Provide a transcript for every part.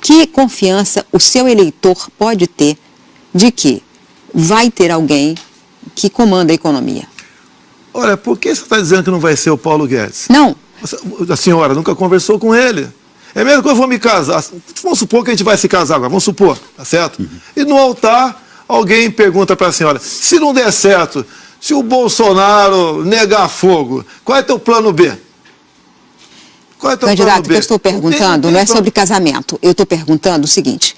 Que confiança o seu eleitor pode ter de que vai ter alguém que comanda a economia? Olha, por que você está dizendo que não vai ser o Paulo Guedes? Não. A senhora nunca conversou com ele. É mesmo que eu vou me casar. Vamos supor que a gente vai se casar agora, vamos supor, tá certo? E no altar, alguém pergunta para a senhora, se não der certo, se o Bolsonaro negar fogo, qual é teu plano B? Qual é teu Candidato, plano o B? que eu estou perguntando não é sobre casamento. Eu estou perguntando o seguinte,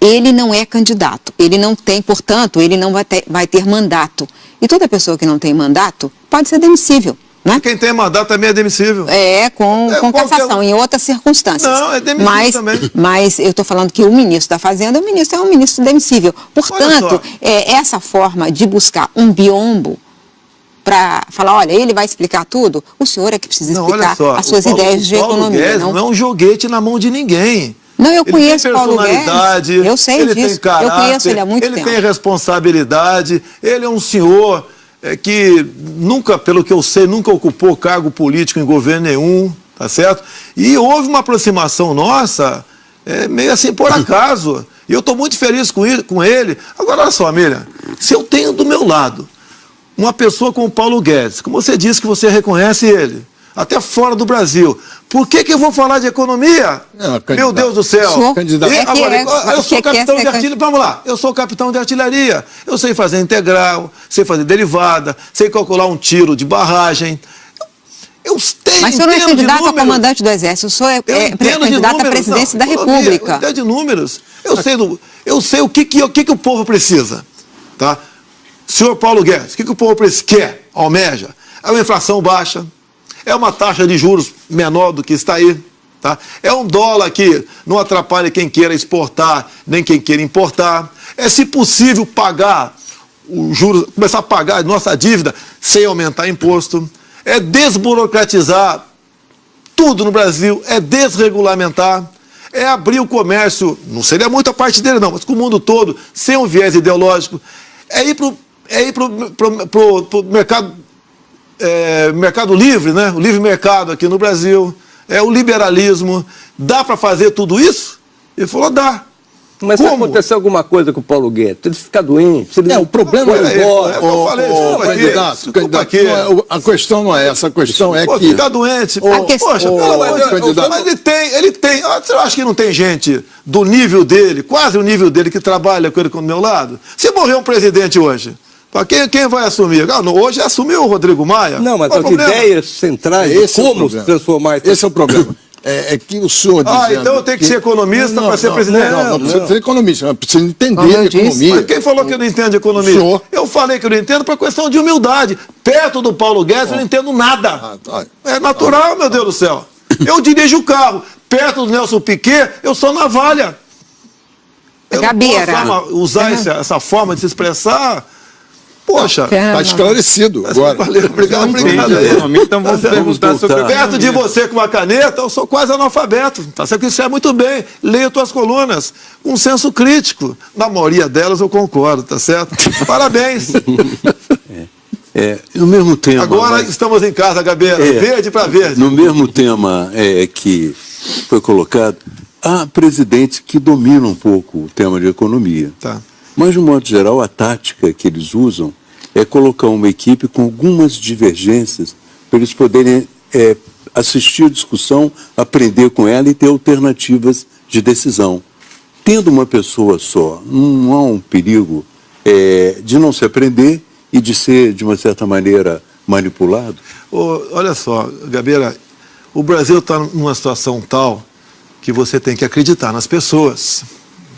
ele não é candidato, ele não tem, portanto, ele não vai ter mandato. E toda pessoa que não tem mandato pode ser demissível. Né? Quem tem mandato também é demissível. Com cassação, em outras circunstâncias. Não, é demissível também. Mas eu estou falando que o ministro da Fazenda, é um ministro demissível. Portanto, essa forma de buscar um biombo para falar, olha, ele vai explicar tudo, o senhor é que precisa explicar as suas ideias de economia. Guedes não é um joguete na mão de ninguém. Não, eu conheço o Paulo Guedes, eu sei ele disso, tem caráter, eu conheço ele há muito tempo. Ele tem responsabilidade, ele é um senhor que nunca, pelo que eu sei, nunca ocupou cargo político em governo nenhum, tá certo? E houve uma aproximação nossa, meio assim por acaso, e eu estou muito feliz com ele. Agora, olha só, Miriam, se eu tenho do meu lado uma pessoa como o Paulo Guedes, como você disse que você reconhece ele, até fora do Brasil, por que eu vou falar de economia? Não, meu Deus do céu. Eu sou capitão de artilharia. Vamos lá, eu sou capitão de artilharia. Eu sei fazer integral, sei fazer derivada, sei calcular um tiro de barragem. Mas o senhor não é candidato a comandante do Exército, o senhor é candidato à presidência da República. Eu entendo de números. Eu sei o que o povo precisa. Tá? Senhor Paulo Guedes, o que o povo quer, almeja? É uma inflação baixa. É uma taxa de juros menor do que está aí. Tá? É um dólar que não atrapalha quem queira exportar, nem quem queira importar. É, se possível, pagar os juros, começar a pagar a nossa dívida sem aumentar imposto. É desburocratizar tudo no Brasil. É desregulamentar. É abrir o comércio, não seria muito a parte dele não, mas com o mundo todo, sem um viés ideológico. É ir para o mercado... mercado livre, né? O livre mercado aqui no Brasil, o liberalismo. Dá para fazer tudo isso? Ele falou, dá. Mas como? Se acontecer alguma coisa com o Paulo Guedes, se ele ficar doente, se ele o problema a questão não é essa, a questão é que... ficar doente, mas ele tem, você acha que não tem gente do nível dele, quase o nível dele, que trabalha com ele do meu lado? Se morrer um presidente hoje, quem vai assumir? Hoje assumiu o Rodrigo Maia. Não, mas as ideias centrais, como se transformar... Esse é o problema. É que o senhor dizendo... então eu tenho que ser economista para ser presidente? Não precisa ser economista, mas precisa entender a economia. Mas quem falou que eu não entendo de economia? Senhor. Eu falei que eu não entendo por questão de humildade. Perto do Paulo Guedes eu não entendo nada. É natural, meu Deus do céu. Eu dirijo o carro. Perto do Nelson Piquet, eu sou navalha. Eu não posso usar essa forma de se expressar... Poxa, está esclarecido agora. Valeu, obrigado. Então vamos perguntar sobre... Perto de você com uma caneta, eu sou quase analfabeto. Tá certo que isso é muito bem. Leia tuas colunas com senso crítico. Na maioria delas eu concordo, tá certo? Parabéns. No mesmo tema... Agora estamos em casa, Gabeira. Verde para verde. No mesmo tema que foi colocado, há presidentes que dominam um pouco o tema de economia. Tá. Mas, de modo geral, a tática que eles usam é colocar uma equipe com algumas divergências para eles poderem assistir a discussão, aprender com ela e ter alternativas de decisão. Tendo uma pessoa só, não há um perigo de não se aprender e de ser, de uma certa maneira, manipulado? Olha só, Gabeira, o Brasil está numa situação tal que você tem que acreditar nas pessoas.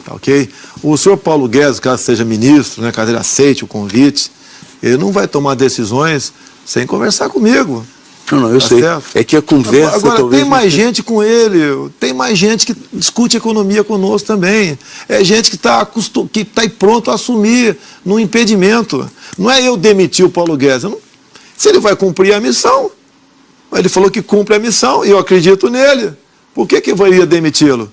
Ok? O senhor Paulo Guedes, caso seja ministro, né, caso ele aceite o convite, ele não vai tomar decisões sem conversar comigo. Não, eu sei. Certo? É que a conversa... Agora, tem mais gente com ele, tem mais gente que discute economia conosco também. É gente que está aí pronto a assumir no impedimento. Não é eu demitir o Paulo Guedes. Se ele vai cumprir a missão, ele falou que cumpre a missão e eu acredito nele. Por que eu iria demiti-lo?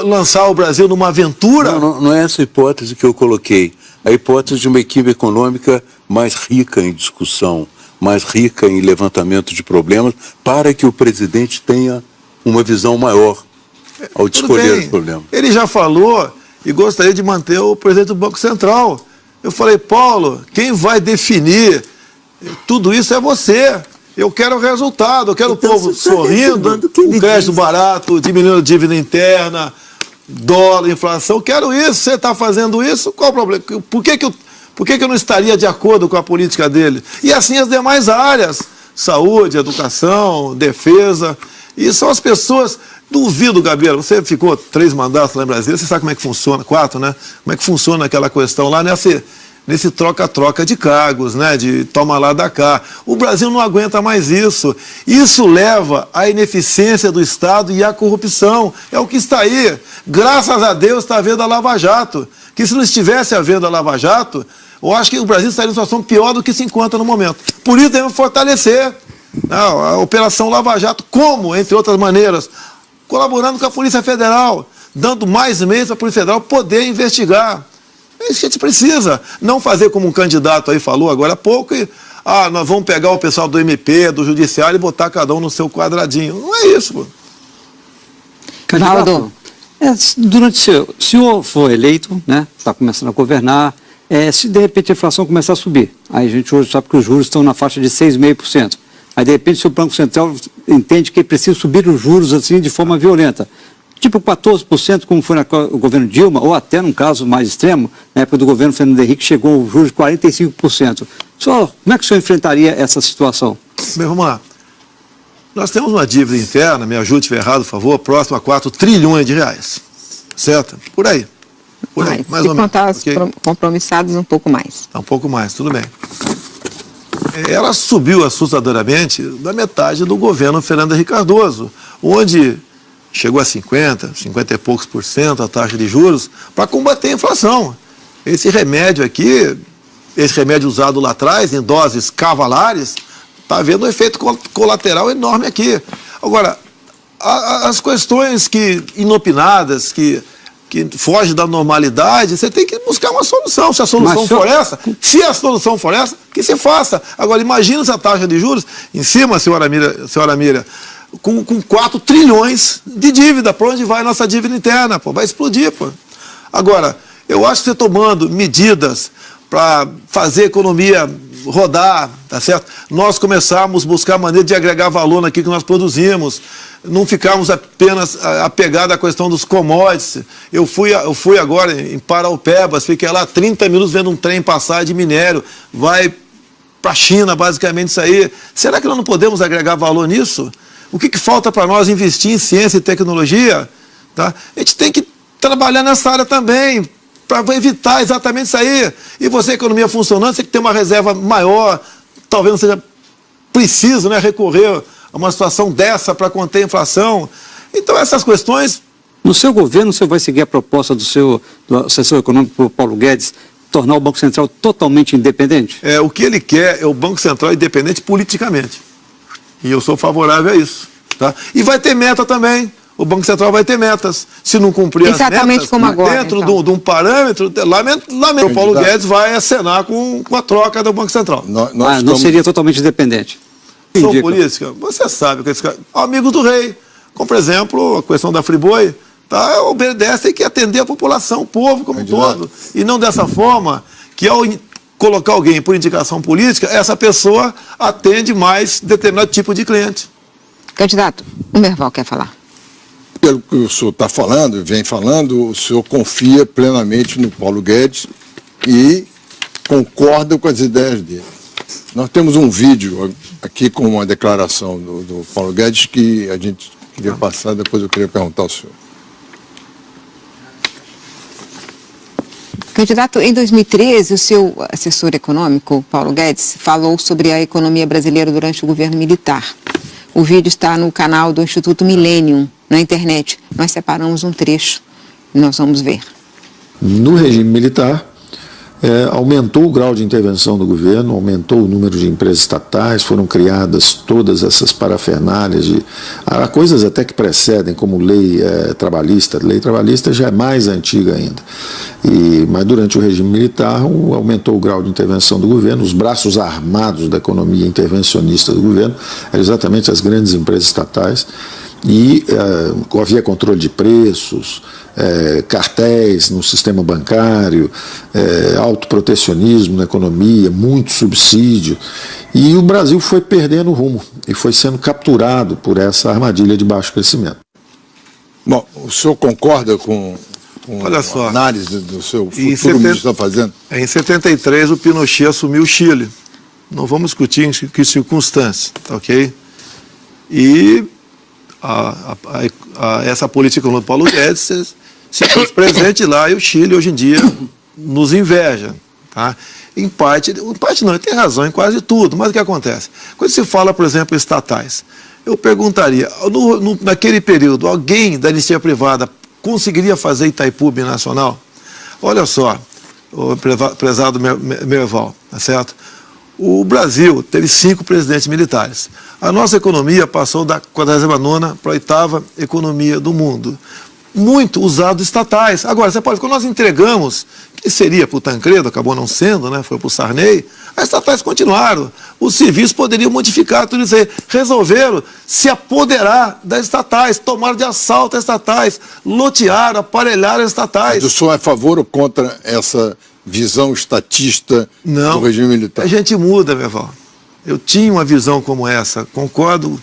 Lançar o Brasil numa aventura? Não é essa a hipótese que eu coloquei. A hipótese de uma equipe econômica mais rica em discussão, mais rica em levantamento de problemas, para que o presidente tenha uma visão maior. ao escolher o problema. Ele já falou e gostaria de manter o presidente do Banco Central. Eu falei, Paulo, quem vai definir tudo isso é você. Eu quero o resultado, eu quero então, o povo sorrindo, um crédito barato, diminuindo a dívida interna, dólar, inflação. Eu quero isso. Você está fazendo isso? Qual o problema? Por que eu não estaria de acordo com a política dele? E assim as demais áreas, saúde, educação, defesa. E são as pessoas... Duvido, Gabriel, você ficou 3 mandatos lá em Brasília, você sabe como é que funciona, 4, né? Como é que funciona aquela questão lá nesse troca-troca de cargos, né? De toma lá da cá. O Brasil não aguenta mais isso. Isso leva à ineficiência do Estado e à corrupção. É o que está aí. Graças a Deus está havendo a Lava Jato. Que se não estivesse havendo a Lava Jato, eu acho que o Brasil estaria em uma situação pior do que se encontra no momento. Por isso devemos fortalecer a Operação Lava Jato, como, entre outras maneiras, colaborando com a Polícia Federal, dando mais meios para a Polícia Federal poder investigar. É isso que a gente precisa. Não fazer como um candidato aí falou agora há pouco e nós vamos pegar o pessoal do MP, do Judiciário e botar cada um no seu quadradinho. Não é isso, pô. Candidato, se o senhor for eleito, né, está começando a governar, se de repente a inflação começar a subir, aí a gente hoje sabe que os juros estão na faixa de 6,5%. Aí, de repente, o Banco Central entende que é preciso subir os juros assim de forma violenta. Tipo 14%, como foi no governo Dilma, ou até num caso mais extremo, na época do governo Fernando Henrique, chegou ao juros de 45%. Como é que o senhor enfrentaria essa situação? Bem, vamos lá. Nós temos uma dívida interna, me ajude se estiver errado, por favor, próxima a 4 trilhões de reais. Certo? Por aí. Mais ou menos. Contar os compromissados, um pouco mais. Um pouco mais, tudo bem. Ela subiu assustadoramente da metade do governo Fernando Henrique Cardoso, onde chegou a 50 e poucos por cento a taxa de juros para combater a inflação. Esse remédio aqui, esse remédio usado lá atrás, em doses cavalares, está havendo um efeito colateral enorme aqui. Agora, as questões inopinadas, que foge da normalidade, você tem que buscar uma solução. Se a solução for essa, que se faça. Agora, imagina essa taxa de juros em cima, senhora Mira, com 4 trilhões de dívida. Para onde vai a nossa dívida interna? Pô? Vai explodir. Pô. Agora, eu acho que você tomando medidas para fazer a economia rodar, tá certo? Nós começarmos a buscar maneira de agregar valor naquilo que nós produzimos, não ficarmos apenas apegados à questão dos commodities. Eu fui agora em Paraupebas, fiquei lá 30 minutos vendo um trem passar de minério, vai para a China, basicamente isso aí. Será que nós não podemos agregar valor nisso? O que falta para nós investir em ciência e tecnologia? Tá? A gente tem que trabalhar nessa área também, para evitar exatamente isso aí. E você, a economia funcionando, você tem que ter uma reserva maior, talvez não seja preciso, né, recorrer a uma situação dessa para conter a inflação. Então, essas questões... No seu governo, o senhor vai seguir a proposta do assessor econômico Paulo Guedes, tornar o Banco Central totalmente independente? O que ele quer é o Banco Central independente politicamente. E eu sou favorável a isso. Tá? E vai ter meta também. O Banco Central vai ter metas. Se não cumprir exatamente as metas, como agora, dentro de um parâmetro, lamento, o Paulo Guedes vai acenar com a troca do Banco Central. Não seria totalmente independente. São política, você sabe que amigos do rei, como por exemplo a questão da Friboi, tá? O BNDES tem que atender a população, o povo como um todo, e não dessa forma que ao colocar alguém por indicação política, essa pessoa atende mais determinado tipo de cliente. Candidato, o Merval quer falar. Pelo que o senhor está falando, vem falando, o senhor confia plenamente no Paulo Guedes e concorda com as ideias dele. Nós temos um vídeo aqui com uma declaração do Paulo Guedes que a gente queria passar, depois eu queria perguntar ao senhor. Candidato, em 2013, o seu assessor econômico, Paulo Guedes, falou sobre a economia brasileira durante o governo militar. O vídeo está no canal do Instituto Millennium, na internet. Nós separamos um trecho e nós vamos ver. No regime militar, aumentou o grau de intervenção do governo, aumentou o número de empresas estatais, foram criadas todas essas parafernálias, há coisas até que precedem, como lei trabalhista. A lei trabalhista já é mais antiga ainda. Mas durante o regime militar aumentou o grau de intervenção do governo, os braços armados da economia intervencionista do governo eram exatamente as grandes empresas estatais, E havia controle de preços, cartéis no sistema bancário, autoprotecionismo na economia, muito subsídio. E o Brasil foi perdendo o rumo e foi sendo capturado por essa armadilha de baixo crescimento. Bom, o senhor concorda com Olha só, a análise do seu futuro ministro está fazendo? Em 73, o Pinochet assumiu o Chile. Não vamos discutir em que circunstâncias, tá ok? E essa política do Paulo Guedes se fez presente lá, e o Chile hoje em dia nos inveja, tá? Em parte não, ele tem razão em quase tudo, mas o que acontece? Quando se fala, por exemplo, em estatais, eu perguntaria, naquele período, alguém da iniciativa privada conseguiria fazer Itaipu binacional? Olha só, o prezado Merval, tá certo? O Brasil teve 5 presidentes militares. A nossa economia passou da 49ª para a 8ª economia do mundo. Muito usado estatais. Agora, você pode, quando nós entregamos, que seria para o Tancredo, acabou não sendo, né? Foi para o Sarney, as estatais continuaram. Os civis poderiam modificar tudo isso aí. Resolveram se apoderar das estatais, tomaram de assalto as estatais, lotearam, aparelharam as estatais. Mas o senhor é a favor ou contra essa visão estatista do regime militar? A gente muda, Merval. Eu tinha uma visão como essa, concordo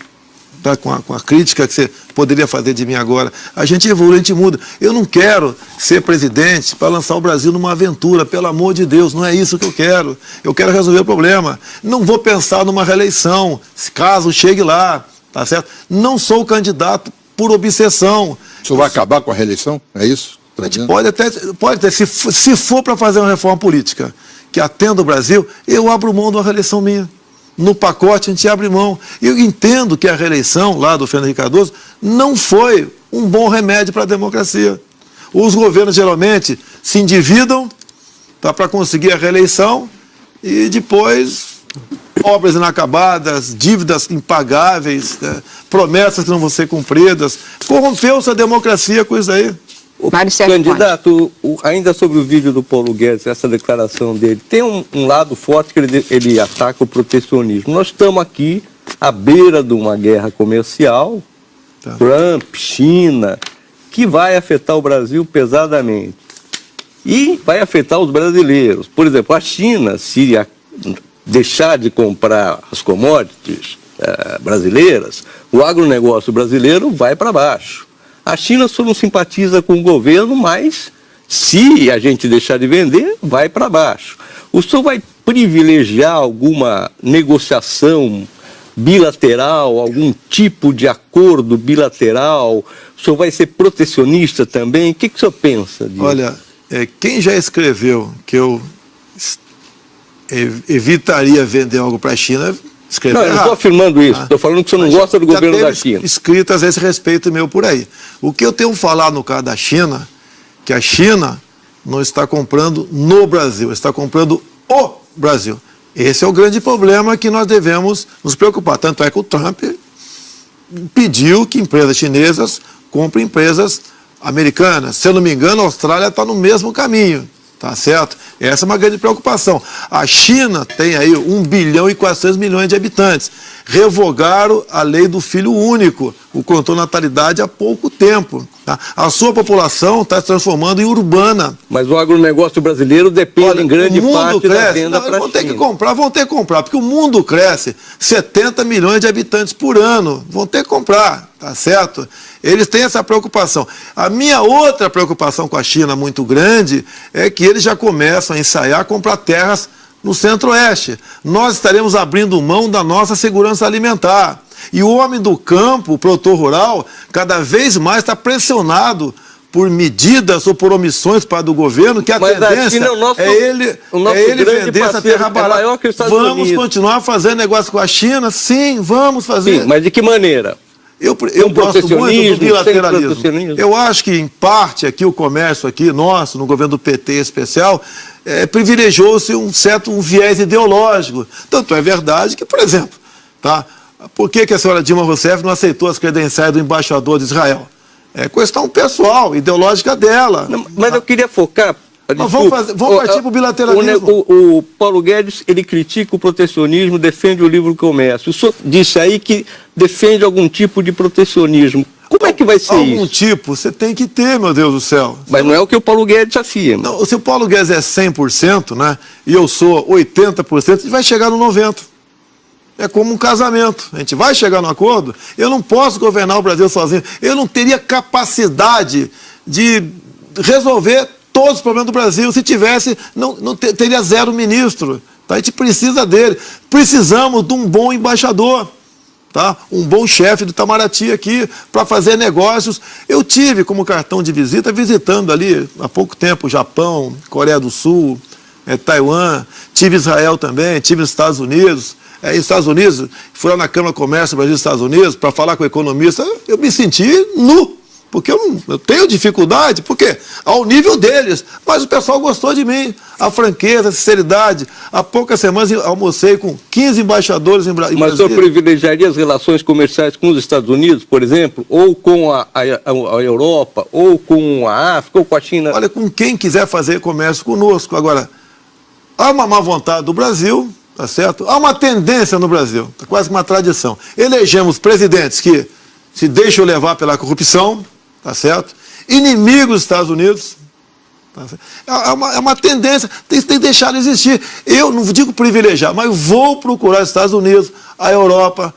com a crítica que você poderia fazer de mim agora. A gente evolui, a gente muda. Eu não quero ser presidente para lançar o Brasil numa aventura, pelo amor de Deus, não é isso que eu quero. Eu quero resolver o problema. Não vou pensar numa reeleição, caso chegue lá, tá certo? Não sou candidato por obsessão. O senhor vai acabar com a reeleição? É isso? A gente pode até, se for para fazer uma reforma política que atenda o Brasil, eu abro mão de uma reeleição minha. No pacote a gente abre mão. Eu entendo que a reeleição lá do Fernando Henrique Cardoso não foi um bom remédio para a democracia. Os governos geralmente se endividam para conseguir a reeleição e depois obras inacabadas, dívidas impagáveis, né, promessas que não vão ser cumpridas. Corrompeu-se a democracia com isso aí. Candidato, ainda sobre o vídeo do Paulo Guedes, essa declaração dele, tem um lado forte que ele ataca o protecionismo. Nós estamos aqui à beira de uma guerra comercial, Trump, China, que vai afetar o Brasil pesadamente. E vai afetar os brasileiros. Por exemplo, a China, se deixar de comprar as commodities brasileiras, o agronegócio brasileiro vai para baixo. A China só não simpatiza com o governo, mas se a gente deixar de vender, vai para baixo. O senhor vai privilegiar alguma negociação bilateral, algum tipo de acordo bilateral? O senhor vai ser protecionista também? O que o senhor pensa disso? Olha, quem já escreveu que eu evitaria vender algo para a China... Não, eu não estou afirmando isso, estou falando que o senhor não gosta do governo da China. Escritas a esse respeito meu por aí. O que eu tenho falado no caso da China, que a China não está comprando no Brasil, está comprando o Brasil. Esse é o grande problema que nós devemos nos preocupar. Tanto é que o Trump pediu que empresas chinesas comprem empresas americanas. Se eu não me engano, a Austrália está no mesmo caminho. Tá certo? Essa é uma grande preocupação. A China tem aí 1,4 bilhão de habitantes. Revogaram a lei do filho único, o controle de natalidade há pouco tempo. Tá? A sua população está se transformando em urbana. Mas o agronegócio brasileiro depende em grande parte da venda para a China. Vão ter que comprar, porque o mundo cresce 70 milhões de habitantes por ano. Vão ter que comprar, tá certo? Eles têm essa preocupação. A minha outra preocupação com a China muito grande é que eles já começam a ensaiar comprar terras no Centro-Oeste. Nós estaremos abrindo mão da nossa segurança alimentar. E o homem do campo, o produtor rural, cada vez mais está pressionado por medidas ou por omissões do governo, que a tendência é ele vender essa terra barata. Vamos continuar fazendo negócio com a China? Sim, vamos fazer. Sim, mas de que maneira? Eu gosto muito do bilateralismo. Eu acho que, em parte, aqui o comércio aqui, nosso, no governo do PT especial, privilegiou-se um viés ideológico. Tanto é verdade que, por exemplo, por que a senhora Dilma Rousseff não aceitou as credenciais do embaixador de Israel? É questão pessoal, ideológica dela. Não, mas eu queria focar Mas vamos partir para o bilateralismo. O Paulo Guedes, ele critica o protecionismo, defende o livre comércio. O senhor disse aí que defende algum tipo de protecionismo. Como é que vai ser isso? Algum tipo você tem que ter, meu Deus do céu. Mas não é o que o Paulo Guedes afirma. Não, se o Paulo Guedes é 100%, né, e eu sou 80%, a gente vai chegar no 90%. É como um casamento. A gente vai chegar no acordo. Eu não posso governar o Brasil sozinho. Eu não teria capacidade de resolver todos os problemas do Brasil. Se tivesse, teria 0 ministro. Tá? A gente precisa dele. Precisamos de um bom embaixador. Tá? Um bom chefe do Itamaraty aqui para fazer negócios. Eu tive como cartão de visita, visitando ali há pouco tempo o Japão, Coreia do Sul, Taiwan, tive Israel também, tive os Estados Unidos. Estados Unidos, fui lá na Câmara de Comércio Brasil e Estados Unidos para falar com o economista, eu me senti nu, porque eu tenho dificuldade, porque ao nível deles, mas o pessoal gostou de mim, a franqueza, a sinceridade. Há poucas semanas eu almocei com 15 embaixadores em Brasília. Mas o senhor privilegiaria as relações comerciais com os Estados Unidos, por exemplo, ou com a Europa, ou com a África, ou com a China? Olha, com quem quiser fazer comércio conosco. Agora, há uma má vontade do Brasil, tá certo? Há uma tendência no Brasil, tá quase uma tradição. Elegemos presidentes que se deixam levar pela corrupção, tá certo? Inimigos dos Estados Unidos. Tá certo? É uma tendência, tem que deixar de existir. Eu não digo privilegiar, mas vou procurar os Estados Unidos, a Europa,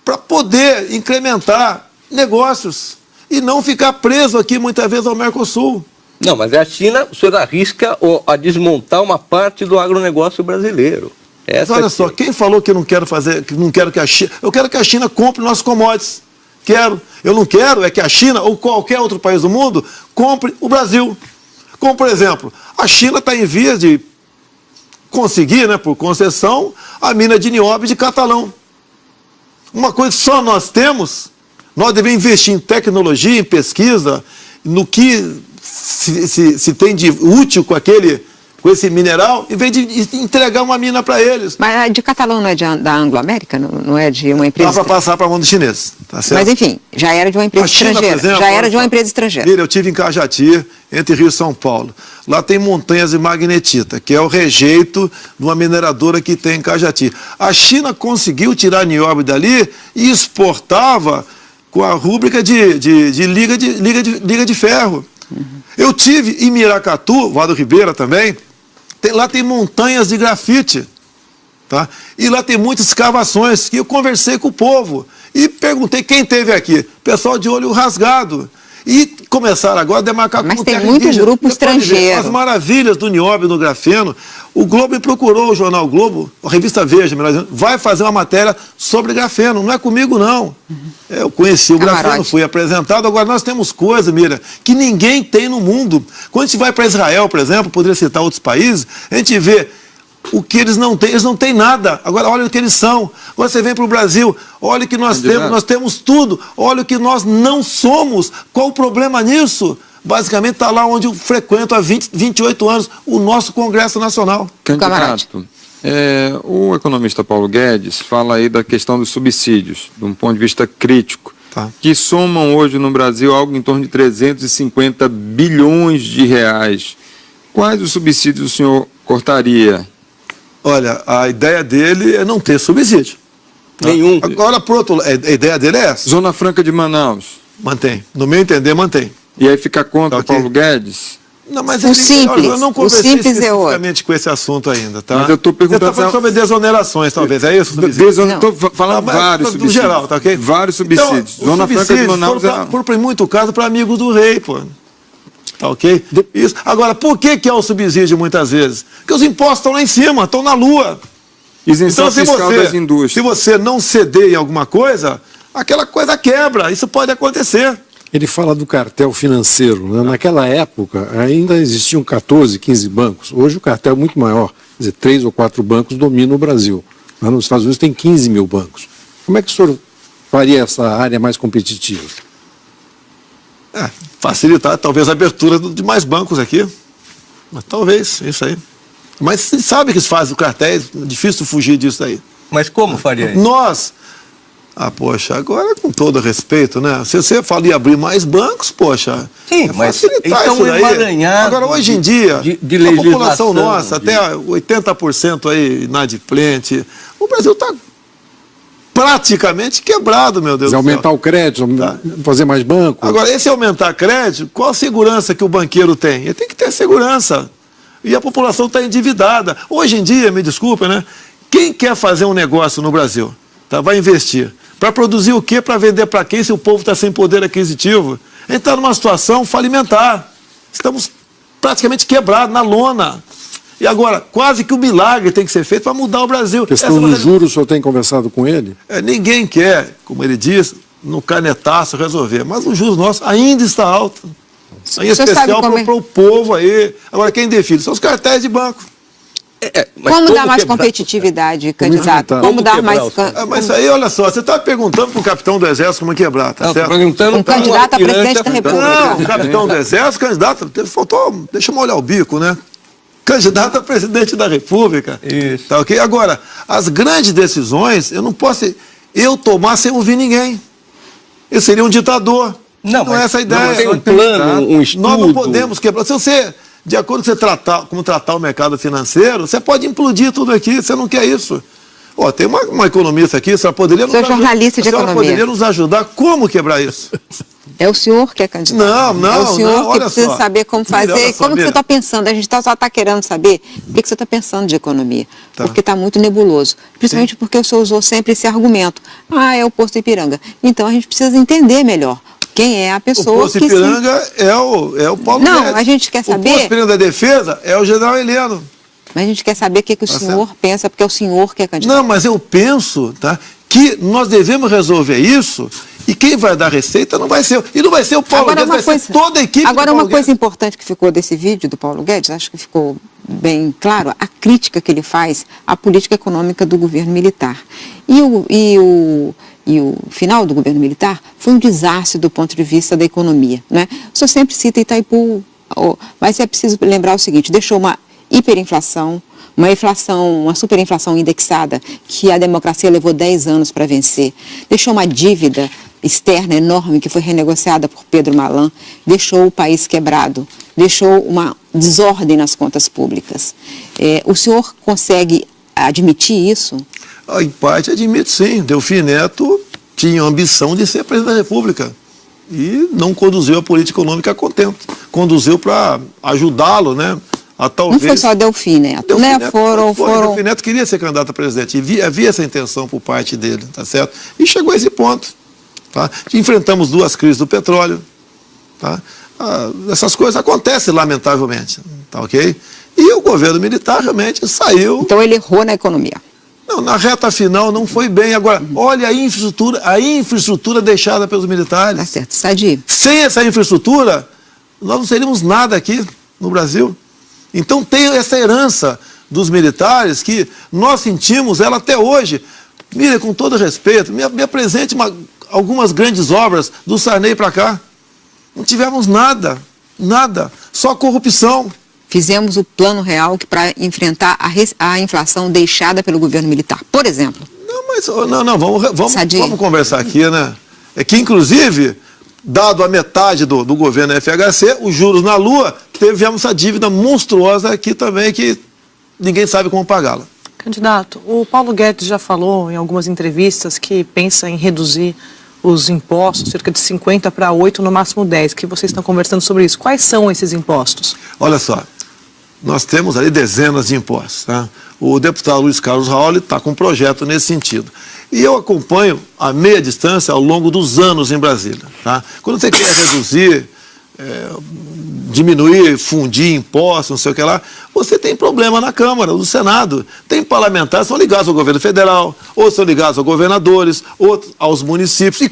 para poder incrementar negócios e não ficar preso aqui muitas vezes ao Mercosul. Não, mas a China, o senhor arrisca a desmontar uma parte do agronegócio brasileiro. Mas olha só, quem falou que eu não quero que a China... Eu quero que a China compre nossos commodities. Quero. Eu não quero é que a China ou qualquer outro país do mundo compre o Brasil. Como, por exemplo, a China está em vias de conseguir, né, por concessão, a mina de nióbio de Catalão. Uma coisa que só nós temos, nós devemos investir em tecnologia, em pesquisa, no que se tem de útil com esse mineral, em vez de entregar uma mina para eles. Mas a de Catalão não é da Anglo-América? Não é de uma empresa? Dá para passar para a mão do chinês, tá certo? Mas enfim, já era de uma empresa estrangeira. Exemplo, já era de uma empresa estrangeira. Mira, eu estive em Cajati, entre Rio e São Paulo. Lá tem montanhas de magnetita, que é o rejeito de uma mineradora que tem em Cajati. A China conseguiu tirar nióbio dali e exportava com a rúbrica de liga de ferro. Uhum. Eu tive em Miracatu, Vado Ribeira também. Lá tem montanhas de grafite, tá? E lá tem muitas escavações que eu conversei com o povo e perguntei quem teve aqui. Pessoal de olho rasgado. E começaram agora a demarcar como terra indígena. Mas tem muito grupo estrangeiro. As maravilhas do nióbio e do grafeno. O Globo me procurou, o jornal Globo, a revista Veja, melhor dizendo, vai fazer uma matéria sobre grafeno. Não é comigo, não. Eu conheci o grafeno, fui apresentado. Agora, nós temos coisa, Mira, que ninguém tem no mundo. Quando a gente vai para Israel, por exemplo, poderia citar outros países, a gente vê o que eles não têm nada. Agora, olha o que eles são. Agora você vem para o Brasil, olha o que nós temos tudo. Olha o que nós não somos. Qual o problema nisso? Basicamente está lá onde eu frequento há 28 anos, o nosso Congresso Nacional. Candidato, o economista Paulo Guedes fala aí da questão dos subsídios, de um ponto de vista crítico, que somam hoje no Brasil algo em torno de 350 bilhões de reais. Quais os subsídios o senhor cortaria? Olha, a ideia dele é não ter subsídio. Nenhum. Agora, por outro lado, a ideia dele é essa. Zona Franca de Manaus. Mantém. No meu entender, mantém. E aí fica contra o Paulo Guedes? Não, mas eu não conversei especificamente com esse assunto ainda, tá? Mas eu estou perguntando... Você está falando sobre desonerações, talvez, é isso? Estou falando vários subsídios. No geral, tá ok? Vários subsídios. Então, Zona Franca de Manaus por muito caso, para amigos do rei, pô. Tá ok? Isso. Agora, por que é o subsídio muitas vezes? Porque os impostos estão lá em cima, estão na lua. Isenção fiscal das indústrias. Se você não ceder em alguma coisa, aquela coisa quebra. Isso pode acontecer. Ele fala do cartel financeiro, né? Naquela época ainda existiam 14, 15 bancos. Hoje o cartel é muito maior. Quer dizer, 3 ou 4 bancos dominam o Brasil. Mas nos Estados Unidos tem 15 mil bancos. Como é que o senhor faria essa área mais competitiva? Facilitar talvez a abertura de mais bancos aqui. Mas talvez, isso aí. Mas você sabe que eles fazem o cartel, é difícil fugir disso aí. Mas como faria isso? Nós Poxa, agora com todo respeito, né? Se você fala em abrir mais bancos, poxa, sim, mas facilitar isso daí. Agora, hoje em dia, a população nossa, até 80% aí inadimplente, o Brasil está praticamente quebrado, meu Deus do céu. Aumentar o crédito, fazer mais banco. Agora, esse aumentar crédito, qual a segurança que o banqueiro tem? Ele tem que ter segurança. E a população está endividada. Hoje em dia, me desculpa, né? Quem quer fazer um negócio no Brasil, vai investir. Para produzir o quê? Para vender para quem se o povo está sem poder aquisitivo? A gente está numa situação falimentar. Estamos praticamente quebrados, na lona. E agora, quase que um milagre tem que ser feito para mudar o Brasil. A questão dos juros, o senhor tem conversado com ele? Ninguém quer, como ele diz, no canetaço resolver. Mas o juros nosso ainda está alto. Em especial para o povo aí. Agora, quem define? São os cartéis de banco. Como dar mais competitividade, candidato? Como dar mais... Mas isso aí, olha só, você está perguntando para o capitão do Exército como quebrar, tá certo? Um candidato a presidente da República. Não, o capitão do Exército, candidato, faltou, deixa eu molhar o bico, né? Candidato a presidente da República. Isso. Tá ok? Agora, as grandes decisões, eu não posso tomar sem ouvir ninguém. Eu seria um ditador. Não é essa a ideia. Tem um plano, um estudo. Nós não podemos quebrar. Se você... De acordo com como tratar o mercado financeiro, você pode implodir tudo aqui, você não quer isso. Tem uma economista aqui, a senhora poderia poderia nos ajudar como quebrar isso? É o senhor que é candidato. Não, é o senhor que precisa saber como fazer. Como que você está pensando? A gente só está querendo saber o que você está pensando de economia. Porque está muito nebuloso. Principalmente porque o senhor usou sempre esse argumento. É o posto Ipiranga. Então a gente precisa entender melhor. Quem é a pessoa o posto Ipiranga é o Paulo Não, Guedes. a gente quer saber... O posto Ipiranga da Defesa é o general Heleno. Mas a gente quer saber o que o senhor pensa, porque é o senhor que é candidato. Não, mas eu penso que nós devemos resolver isso e quem vai dar receita não vai ser... E não vai ser o Paulo Guedes, vai ser toda a equipe Agora, uma coisa importante que ficou desse vídeo do Paulo Guedes, acho que ficou bem claro, a crítica que ele faz à política econômica do governo militar. E o final do governo militar foi um desastre do ponto de vista da economia, né? O senhor sempre cita Itaipu, mas é preciso lembrar o seguinte, deixou uma hiperinflação, uma superinflação indexada que a democracia levou 10 anos para vencer, deixou uma dívida externa enorme que foi renegociada por Pedro Malan, deixou o país quebrado, deixou uma desordem nas contas públicas. O senhor consegue admitir isso? Em parte admito sim. Delfim Neto tinha a ambição de ser presidente da República e não conduziu a política econômica a contento. Conduziu para ajudá-lo, né? A talvez... Não foi só Delfim Neto, né? Delfim Neto queria ser candidato a presidente e havia essa intenção por parte dele, tá certo? E chegou a esse ponto. Tá? Enfrentamos 2 crises do petróleo. Tá? Essas coisas acontecem, lamentavelmente. Tá ok? E o governo militar realmente saiu... Então ele errou na economia. Não, na reta final não foi bem. Agora, olha a infraestrutura deixada pelos militares. Tá certo, Sadi. Sem essa infraestrutura, nós não seríamos nada aqui no Brasil. Então tem essa herança dos militares que nós sentimos ela até hoje. Mira, com todo respeito, me apresente algumas grandes obras do Sarney para cá. Não tivemos nada, só corrupção. Fizemos o plano real para enfrentar a inflação deixada pelo governo militar, por exemplo. Vamos conversar aqui, né? É que, inclusive, dado a metade do governo FHC, os juros na lua, tivemos essa dívida monstruosa aqui também, que ninguém sabe como pagá-la. Candidato, o Paulo Guedes já falou em algumas entrevistas que pensa em reduzir os impostos, cerca de 50 para 8, no máximo 10, que vocês estão conversando sobre isso. Quais são esses impostos? Olha só, nós temos ali dezenas de impostos. Tá? O deputado Luiz Carlos Raul está com um projeto nesse sentido. E eu acompanho a meia distância ao longo dos anos em Brasília. Tá? Quando você quer reduzir, diminuir, fundir impostos, não sei o que lá, você tem problema na Câmara, no Senado. Tem parlamentares que são ligados ao governo federal, ou são ligados aos governadores, outros aos municípios. E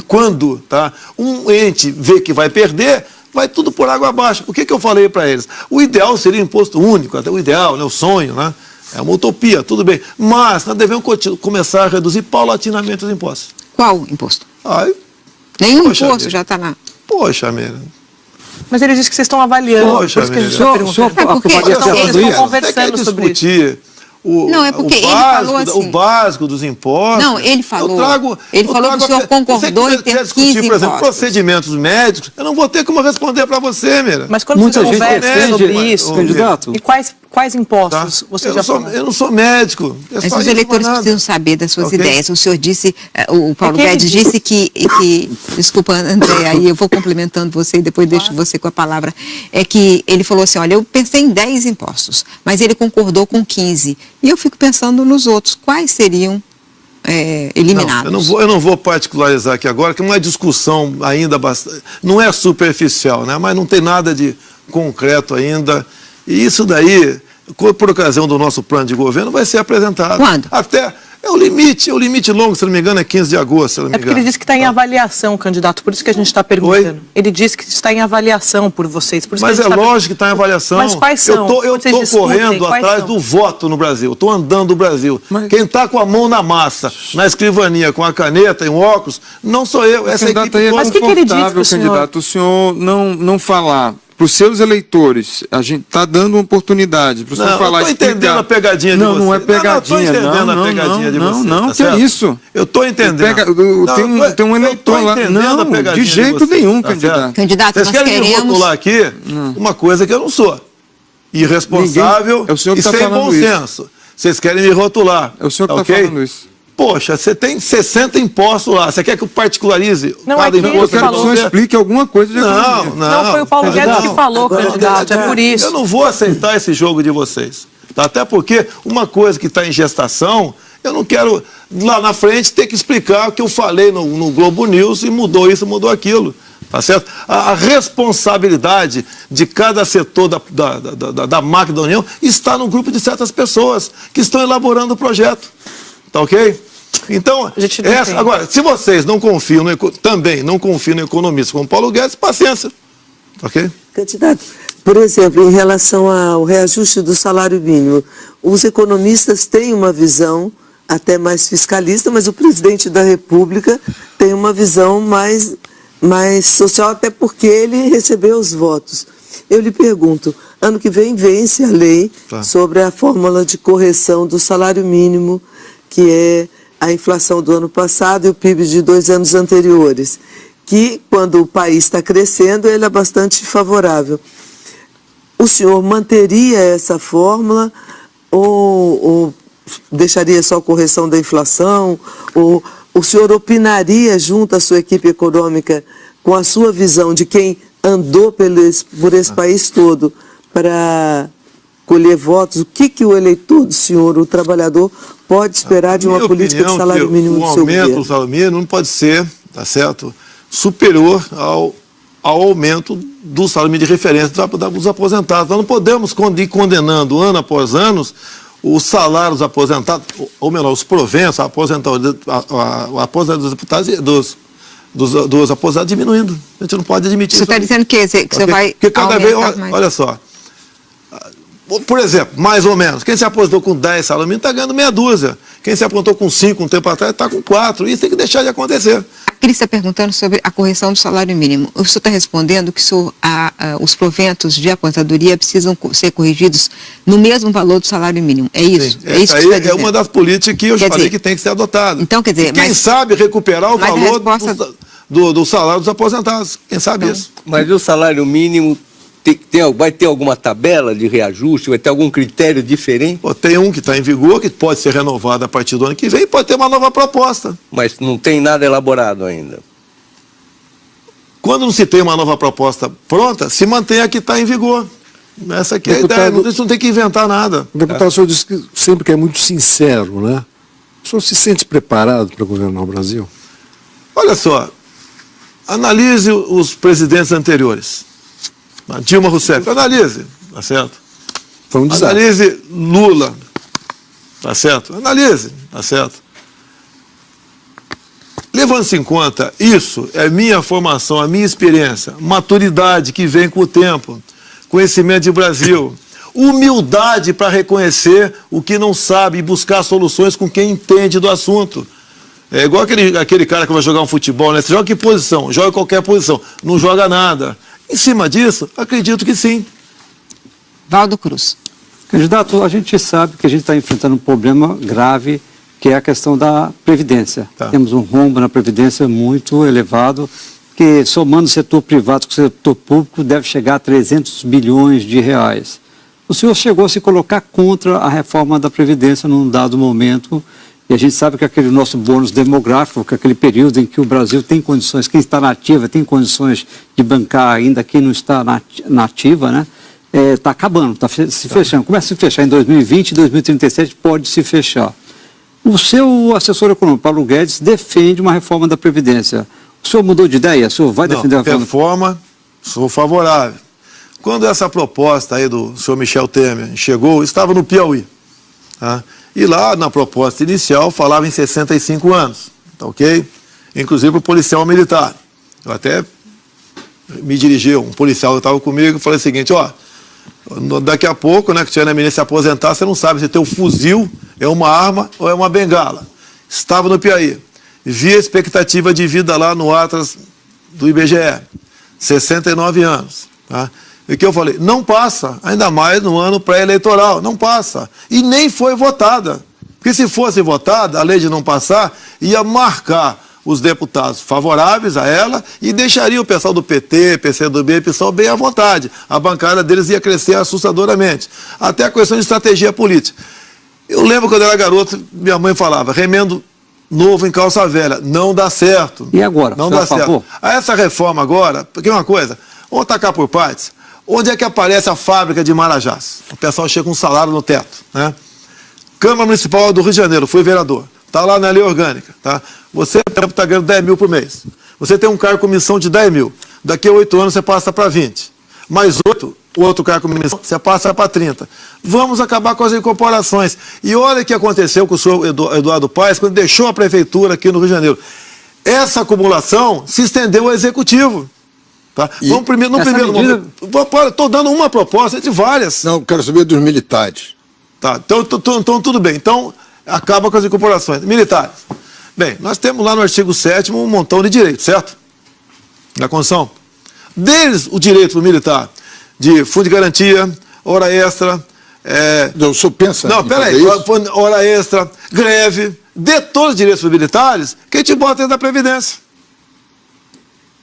quando tá, um ente vê que vai perder, vai tudo por água abaixo. O que eu falei para eles? O ideal seria imposto único, até o ideal, né, o sonho, né? É uma utopia, tudo bem. Mas nós devemos começar a reduzir paulatinamente os impostos. Qual imposto? Nenhum imposto já está na... Poxa, Mira. Mas ele disse que vocês estão avaliando. Poxa, por isso que a gente Mira. está perguntando. Porque eles estão conversando sobre isso. Não, é porque ele falou assim... O básico dos impostos... Não, ele falou que o senhor concordou em ter 15 discutir, por exemplo, impostos. Procedimentos médicos, eu não vou ter como responder para você, Mira. Mas quando Muita você gente conversa sobre defende, isso, candidato. e quais impostos você já falou? Eu não sou médico. Mas os eleitores precisam saber das suas ideias. O senhor disse, o Paulo ele Guedes disse que... Desculpa, André, aí eu vou complementando você e depois deixo você com a palavra. É que ele falou assim, olha, eu pensei em 10 impostos, mas ele concordou com 15. E eu fico pensando nos outros. Quais seriam eliminados? Não, eu não vou particularizar aqui agora, que é uma discussão ainda bastante... Não é superficial, né? Mas não tem nada de concreto ainda. E isso daí, por ocasião do nosso plano de governo, vai ser apresentado. Quando? Até... É o limite longo, se não me engano, é 15 de agosto, se não me engano. É porque ele disse que está em avaliação, candidato, por isso que a gente está perguntando. Oi? Ele disse que está em avaliação por vocês. Por isso mas é lógico que está em avaliação. Mas quais são? Eu estou correndo atrás do voto no Brasil, estou andando no Brasil. Mas... Quem está com a mão na massa, na escrevania, com a caneta e um óculos, não sou eu, essa equipe. Mas o que ele disse para o senhor? Candidato, o senhor não falar para os seus eleitores, a gente está dando uma oportunidade para o senhor falar... Eu estou entendendo a pegadinha de vocês. Não é pegadinha. Não, que é isso? Eu estou entendendo. Tem um eleitor lá. Não, de jeito nenhum, candidato. Candidato, vocês querem me rotular aqui uma coisa que eu não sou. Irresponsável e sem bom senso. Vocês querem me rotular. É o senhor que está falando isso. Poxa, você tem 60 impostos lá. Você quer que eu particularize cada imposto? Eu quero que o senhor explique alguma coisa de economia. Não, foi o Paulo Guedes que falou, candidato. É por isso. Eu não vou aceitar esse jogo de vocês. Tá? Até porque uma coisa que está em gestação, eu não quero, lá na frente, ter que explicar o que eu falei no Globo News e mudou isso, mudou aquilo. Tá certo? A responsabilidade de cada setor da máquina da União está no grupo de certas pessoas que estão elaborando o projeto. Tá ok? Então, agora, se vocês não confiam também não confiam no economista como Paulo Guedes, paciência. Ok? Candidato, por exemplo, em relação ao reajuste do salário mínimo, os economistas têm uma visão até mais fiscalista, mas o presidente da República tem uma visão mais social, até porque ele recebeu os votos. Eu lhe pergunto, ano que vem vence a lei sobre a fórmula de correção do salário mínimo, que é a inflação do ano passado e o PIB de 2 anos anteriores, que quando o país está crescendo, ele é bastante favorável. O senhor manteria essa fórmula ou deixaria só a correção da inflação? Ou o senhor opinaria junto à sua equipe econômica com a sua visão de quem andou por esse país todo para colher votos? O que o eleitor do senhor, o trabalhador, pode esperar de uma política de salário mínimo do seu governo? O aumento do salário mínimo não pode ser, tá certo, superior ao aumento do salário mínimo de referência dos aposentados. Nós não podemos ir condenando ano após ano os salários aposentados, ou melhor, os proventos, a aposentadoria dos deputados dos aposentados diminuindo. A gente não pode admitir isso. Você está dizendo que você vai porque cada vez, mais. olha só, por exemplo, mais ou menos, quem se aposentou com 10 salários mínimos está ganhando meia dúzia. Quem se aposentou com 5 um tempo atrás está com 4. Isso tem que deixar de acontecer. A Cris está perguntando sobre a correção do salário mínimo. O senhor está respondendo que os proventos de aposentadoria precisam ser corrigidos no mesmo valor do salário mínimo. É isso? Sim. Isso aí é uma das políticas que eu falei que tem que ser adotada. Então, quer dizer, quem sabe recuperar o valor do salário dos aposentados. Quem sabe isso? Mas o salário mínimo vai ter alguma tabela de reajuste? Vai ter algum critério diferente? Tem um que está em vigor, que pode ser renovado a partir do ano que vem, e pode ter uma nova proposta. Mas não tem nada elaborado ainda? Quando não se tem uma nova proposta pronta, se mantém a que está em vigor. Essa aqui é a ideia, não tem que inventar nada. O deputado, o senhor disse que sempre que é muito sincero, né? O senhor se sente preparado para governar o Brasil? Olha só, analise os presidentes anteriores. Dilma Rousseff, analise, tá certo? Foi um desastre. Analise Lula, tá certo? Analise, tá certo? Levando-se em conta isso, é minha formação, a minha experiência, maturidade que vem com o tempo, conhecimento de Brasil, humildade para reconhecer o que não sabe e buscar soluções com quem entende do assunto. É igual aquele cara que vai jogar um futebol, né? Você joga que posição? Joga em qualquer posição, não joga nada. Em cima disso, acredito que sim. Valdo Cruz. Candidato, a gente sabe que a gente está enfrentando um problema grave, que é a questão da Previdência. Temos um rombo na Previdência muito elevado, que somando o setor privado com o setor público deve chegar a 300 bilhões de reais. O senhor chegou a se colocar contra a reforma da Previdência num dado momento, e a gente sabe que aquele nosso bônus demográfico, que é aquele período em que o Brasil tem condições, quem está na ativa tem condições de bancar ainda, quem não está na ativa, né? Está acabando, está se fechando. Começa a se fechar em 2020, 2037 pode se fechar. O seu assessor econômico, Paulo Guedes, defende uma reforma da Previdência. O senhor mudou de ideia? O senhor vai defender a reforma? Sou favorável. Quando essa proposta aí do senhor Michel Temer chegou, estava no Piauí. Tá? E lá, na proposta inicial, falava em 65 anos. Tá ok? Inclusive o policial militar. Eu até me dirigi, um policial que estava comigo, e falei o seguinte, ó, daqui a pouco, né, que tiver na eminência se aposentar, você não sabe se teu fuzil é uma arma ou é uma bengala. Estava no Piauí. Vi a expectativa de vida lá no Atlas do IBGE. 69 anos. Tá? E o que eu falei? Não passa, ainda mais no ano pré-eleitoral, não passa. E nem foi votada. Porque se fosse votada, a lei de não passar ia marcar os deputados favoráveis a ela e deixaria o pessoal do PT, PCdoB e PSOL bem à vontade. A bancada deles ia crescer assustadoramente. Até a questão de estratégia política. Eu lembro quando eu era garoto, minha mãe falava, remendo novo em calça velha, não dá certo. E agora? Não dá certo. Essa reforma agora, porque uma coisa, vamos atacar por partes, onde é que aparece a fábrica de Marajás? O pessoal chega com um salário no teto, né? Câmara Municipal do Rio de Janeiro, fui vereador. Está lá na lei orgânica, tá? Você, por exemplo, está ganhando 10 mil por mês. Você tem um cargo com missão de 10 mil. Daqui a 8 anos você passa para 20. Mais 8, o outro cargo com missão, você passa para 30. Vamos acabar com as incorporações. E olha o que aconteceu com o senhor Eduardo Paes quando deixou a prefeitura aqui no Rio de Janeiro. Essa acumulação se estendeu ao executivo. Tá? Vamos primeiro, no primeiro momento. Estou dando uma proposta entre várias. Não, quero saber dos militares. Tá, então tudo bem. Então, acaba com as incorporações. Militares. Bem, nós temos lá no artigo 7º um montão de direitos, certo? Na Constituição. Deles, o direito do militar de fundo de garantia, hora extra... O senhor pensa... Não, peraí. Hora extra, greve, dê todos os direitos dos militares, que a gente bota dentro da Previdência.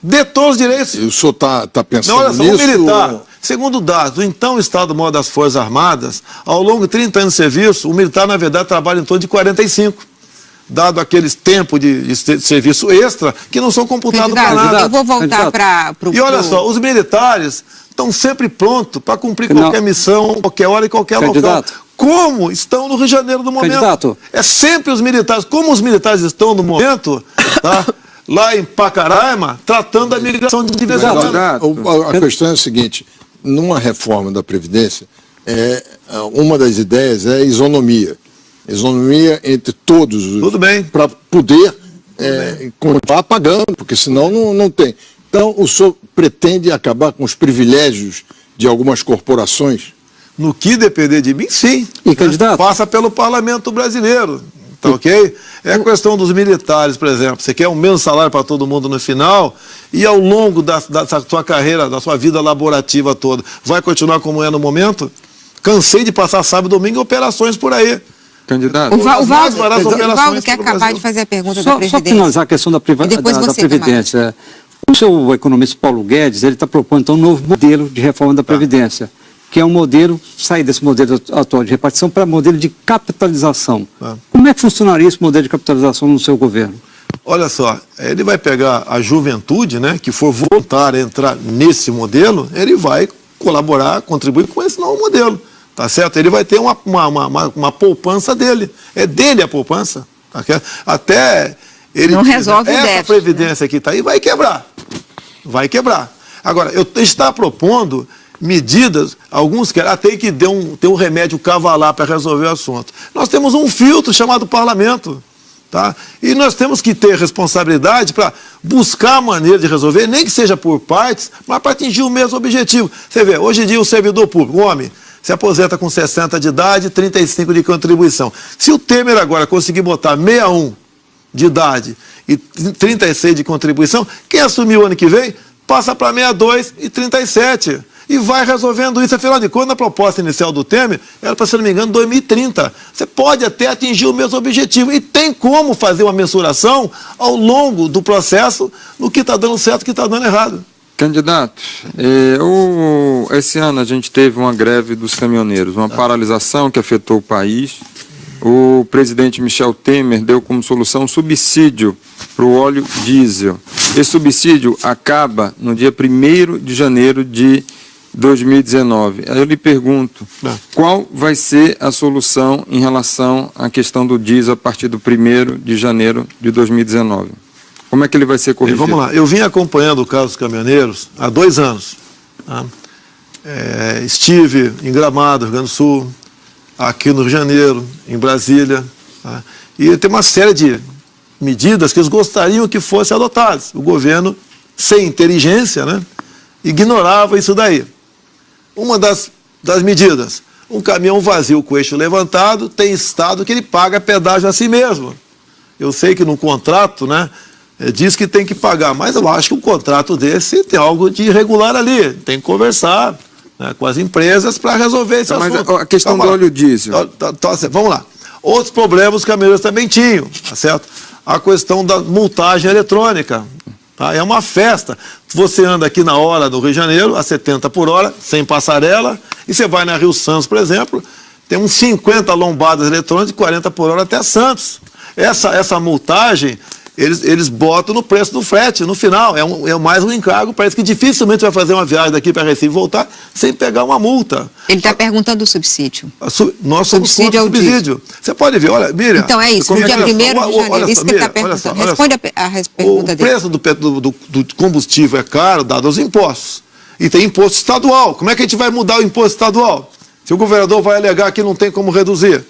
Dê todos os direitos. E o senhor está pensando olha só, nisso? O militar, segundo dados do então Estado-Maior das Forças Armadas, ao longo de 30 anos de serviço, o militar, na verdade, trabalha em torno de 45. Dado aqueles tempos de serviço extra, que não são computados para nada. Eu vou voltar para o... E olha só, os militares estão sempre prontos para cumprir qualquer missão, qualquer hora e qualquer local. Como estão no Rio de Janeiro no momento. É sempre os militares. Como os militares estão no momento, tá? Lá em Pacaraima, tratando da migração de vez em quando. A questão é a seguinte, numa reforma da Previdência, uma das ideias é a isonomia. Isonomia entre todos os... Tudo bem. Para poder continuar pagando, porque senão não tem. Então, o senhor pretende acabar com os privilégios de algumas corporações? No que depender de mim, sim. E candidato? Passa pelo parlamento brasileiro. Tá ok? É a questão dos militares, por exemplo. Você quer o mesmo salário para todo mundo no final e ao longo da sua carreira, da sua vida laborativa toda, vai continuar como é no momento? Cansei de passar sábado e domingo em operações por aí. Candidato. O Valdo quer acabar de fazer a pergunta da Previdência. Só finalizar a questão da Previdência. O seu economista Paulo Guedes, ele está propondo então, um novo modelo de reforma da Previdência, que é um modelo, sair desse modelo atual de repartição para modelo de capitalização. Como é que funcionaria esse modelo de capitalização no seu governo? Olha só, ele vai pegar a juventude, né, que for voltar a entrar nesse modelo, ele vai colaborar, contribuir com esse novo modelo. Tá certo? Ele vai ter uma poupança dele. É dele a poupança. Tá? Até ele não resolve o déficit. Essa previdência que está aí vai quebrar. Vai quebrar. Agora, eu está propondo medidas, alguns querem tem que ter um remédio cavalar para resolver o assunto. Nós temos um filtro chamado parlamento. Tá? E nós temos que ter responsabilidade para buscar a maneira de resolver, nem que seja por partes, mas para atingir o mesmo objetivo. Você vê, hoje em dia o servidor público, o homem, se aposenta com 60 de idade, 35 de contribuição. Se o Temer agora conseguir botar 61 de idade e 36 de contribuição, quem assumir o ano que vem, passa para 62 e 37. e vai resolvendo isso. Afinal de contas, a proposta inicial do Temer era para, se não me engano, 2030. Você pode até atingir o mesmo objetivo. E tem como fazer uma mensuração ao longo do processo no que está dando certo e o que está dando errado. Candidato, esse ano a gente teve uma greve dos caminhoneiros, uma paralisação que afetou o país. O presidente Michel Temer deu como solução um subsídio para o óleo diesel. Esse subsídio acaba no dia 1º de janeiro de 2019. Aí eu lhe pergunto, qual vai ser a solução em relação à questão do diesel a partir do 1º de janeiro de 2019? Como é que ele vai ser corrigido? Vamos lá, eu vim acompanhando o caso dos caminhoneiros há 2 anos. Tá? Estive em Gramado, Rio Grande do Sul, aqui no Rio de Janeiro, em Brasília, tá? E tem uma série de medidas que eles gostariam que fossem adotadas. O governo, sem inteligência, né, ignorava isso daí. Uma das medidas, um caminhão vazio com o eixo levantado, tem estado que ele paga pedágio a si mesmo. Eu sei que no contrato, né, diz que tem que pagar, mas eu acho que um contrato desse tem algo de irregular ali, tem que conversar, né, com as empresas para resolver esse assunto. Mas a questão do óleo diesel. Vamos lá. Outros problemas os caminhoneiros também tinham, tá certo? A questão da multagem eletrônica. Tá? É uma festa. Você anda aqui na hora do Rio de Janeiro, a 70 por hora, sem passarela, e você vai na Rio Santos, por exemplo, tem uns 50 lombadas eletrônicas de 40 por hora até Santos. Essa multagem, eles botam no preço do frete, no final. É mais um encargo. Parece que dificilmente vai fazer uma viagem daqui para Recife e voltar sem pegar uma multa. Ele está perguntando do subsídio. Nós somos contra o subsídio. Você pode ver, olha, Miriam... Então é isso, no dia 1º de janeiro, isso que ele está perguntando. Responde a pergunta dele. O preço do combustível é caro, dado aos impostos. E tem imposto estadual. Como é que a gente vai mudar o imposto estadual? Se o governador vai alegar que não tem como reduzir.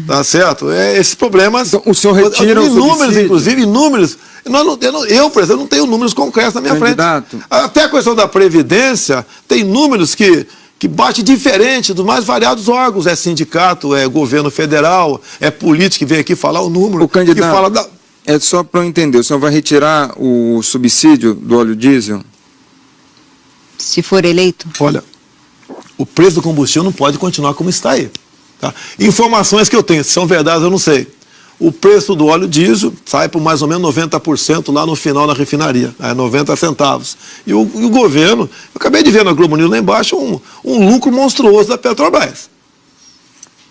Tá certo? Esses problemas... Então, o senhor retira o subsídio. Inclusive, inúmeros... Eu, por exemplo, não tenho números concretos na minha frente. Até a questão da Previdência, tem números que bate diferente dos mais variados órgãos. É sindicato, é governo federal, é político que vem aqui falar o número. O candidato, que fala é só para eu entender, o senhor vai retirar o subsídio do óleo diesel? Se for eleito? Olha, o preço do combustível não pode continuar como está aí. Tá? Informações que eu tenho, se são verdades eu não sei. O preço do óleo diesel sai por mais ou menos 90% lá no final na refinaria, 90 centavos. E o governo, eu acabei de ver na Globo News lá embaixo um lucro monstruoso da Petrobras.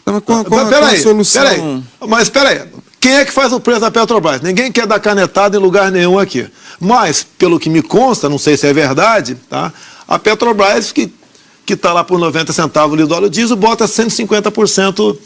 Então, qual a solução? Mas espera aí, quem é que faz o preço da Petrobras? Ninguém quer dar canetada em lugar nenhum aqui. Mas, pelo que me consta, não sei se é verdade, tá? A Petrobras, que está lá por 90 centavos do óleo diesel, bota 150%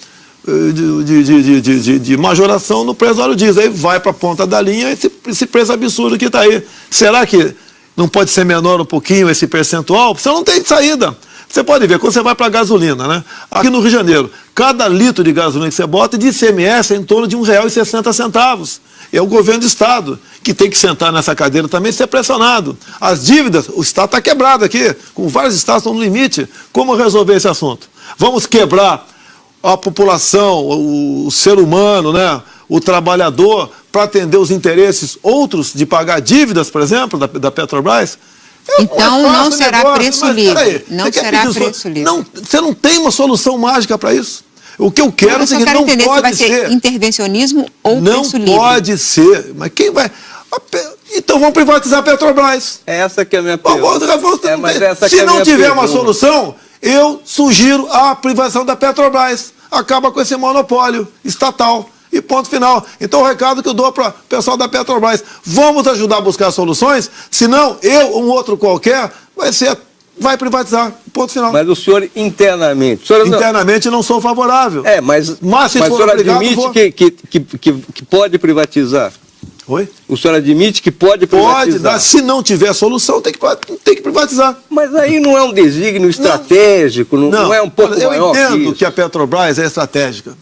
de majoração no preço do óleo diesel. Aí vai para a ponta da linha esse preço absurdo que está aí. Será que não pode ser menor um pouquinho esse percentual? Você não tem saída. Você pode ver, quando você vai para a gasolina, né? Aqui no Rio de Janeiro, cada litro de gasolina que você bota de ICMS é em torno de R$ 1,60. É o governo do Estado que tem que sentar nessa cadeira também e ser pressionado. As dívidas, o Estado está quebrado aqui, com vários estados estão no limite. Como resolver esse assunto? Vamos quebrar a população, o ser humano, né, o trabalhador, para atender os interesses outros de pagar dívidas, por exemplo, da Petrobras? Então não será preço livre. Não será preço livre. Você não tem uma solução mágica para isso. O que eu quero é que não pode ser intervencionismo ou preço livre. Não pode ser. Mas quem vai... Então vamos privatizar a Petrobras. Essa que é a minha pergunta. Se não tiver uma solução, eu sugiro a privatização da Petrobras. Acaba com esse monopólio estatal. E ponto final. Então o recado que eu dou para o pessoal da Petrobras, vamos ajudar a buscar soluções, senão eu ou um outro qualquer vai privatizar. Ponto final. Mas o senhor internamente... Internamente não sou favorável. Mas se o senhor admite que pode privatizar? Oi? O senhor admite que pode privatizar? Se não tiver solução, tem que privatizar. Mas aí não é um desígnio estratégico, não é um pouco maior que isso? Eu entendo que a Petrobras é estratégica.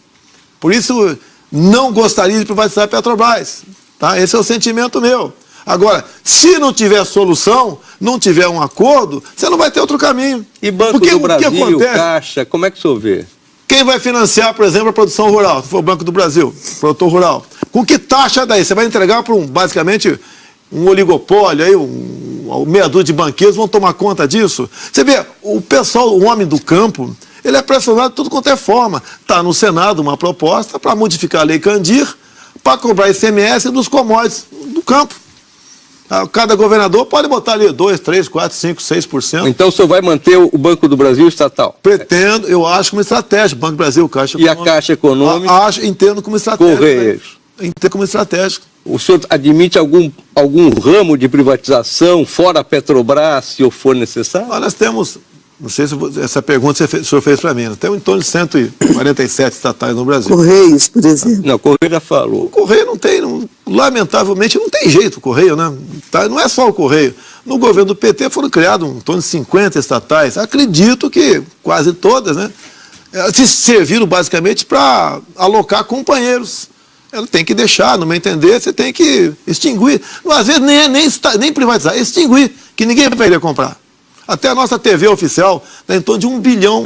Por isso, não gostaria de privatizar a Petrobras. Tá? Esse é o sentimento meu. Agora, se não tiver solução, não tiver um acordo, você não vai ter outro caminho. E Banco do Brasil, Caixa, como é que o senhor vê? Quem vai financiar, por exemplo, a produção rural? Se for o Banco do Brasil, produtor rural. Com que taxa daí? Você vai entregar para basicamente um oligopólio, aí, um meador de banqueiros vão tomar conta disso. Você vê, o pessoal, o homem do campo, ele é pressionado de tudo quanto é forma. Está no Senado uma proposta para modificar a Lei Candir, para cobrar ICMS dos commodities do campo. Cada governador pode botar ali 2, 3, 4, 5, 6%. Então o senhor vai manter o Banco do Brasil estatal? Pretendo, eu acho como estratégia. Banco do Brasil, Caixa Econômica. E a Caixa Econômica? Entendo como estratégia. Correios? Entendo como estratégico. O senhor admite algum ramo de privatização fora a Petrobras, se for necessário? Nós temos, não sei se essa pergunta o senhor fez para mim, nós temos em torno de 147 estatais no Brasil. Correios, por exemplo. Não, o Correio já falou. O Correio não tem, lamentavelmente não tem jeito o Correio, né? Não é só o Correio. No governo do PT foram criados em torno de 50 estatais. Acredito que quase todas, né? Se serviram basicamente para alocar companheiros. Ela tem que deixar, no meu entender, você tem que extinguir. Às vezes nem privatizar, extinguir, que ninguém vai querer comprar. Até a nossa TV oficial está em torno de 1 bilhão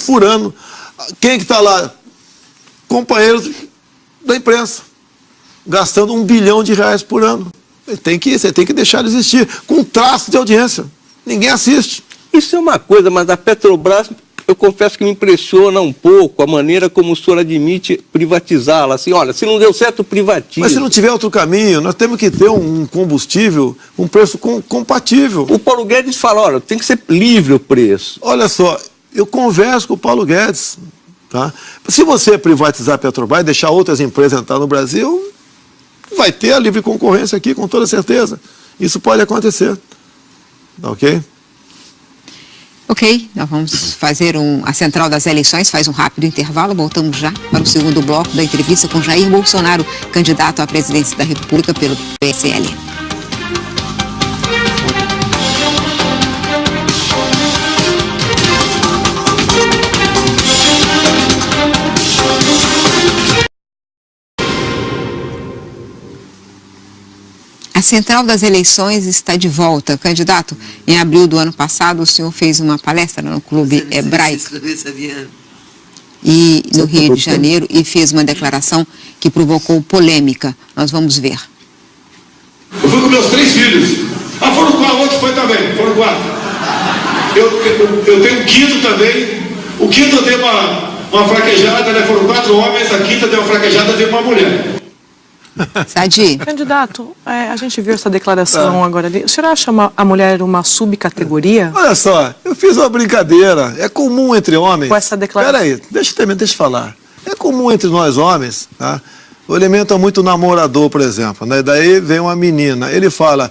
por ano. Quem que está lá? Companheiros da imprensa, gastando R$1 bilhão por ano. Você tem que deixar de existir, com traço de audiência. Ninguém assiste. Isso é uma coisa, mas a Petrobras, eu confesso que me impressiona um pouco a maneira como o senhor admite privatizá-la. Assim, olha, se não deu certo, privatiza. Mas se não tiver outro caminho, nós temos que ter um combustível, um preço compatível. O Paulo Guedes fala, olha, tem que ser livre o preço. Olha só, eu converso com o Paulo Guedes. Tá? Se você privatizar a Petrobras e deixar outras empresas entrar no Brasil, vai ter a livre concorrência aqui, com toda certeza. Isso pode acontecer. Ok? Ok, nós vamos fazer a central das eleições, faz um rápido intervalo, voltamos já para o segundo bloco da entrevista com Jair Bolsonaro, candidato à presidência da República pelo PSL. A central das eleições está de volta. Candidato, em abril do ano passado, o senhor fez uma palestra no Clube Hebraico e no Rio de Janeiro e fez uma declaração que provocou polêmica. Nós vamos ver. Eu fui com meus 3 filhos. Foram 4, outro foi também, foram 4. Eu tenho um quinto também. O quinto deu uma fraquejada, né? Foram 4 homens, a quinta deu uma fraquejada, deu uma mulher. Sadi. Candidato, a gente viu essa declaração agora ali. O senhor acha a mulher uma subcategoria? Olha só, eu fiz uma brincadeira. É comum entre homens. Com essa declaração. Peraí, deixa eu falar. É comum entre nós homens, tá? O elemento é muito namorador, por exemplo. Né? Daí vem uma menina, ele fala,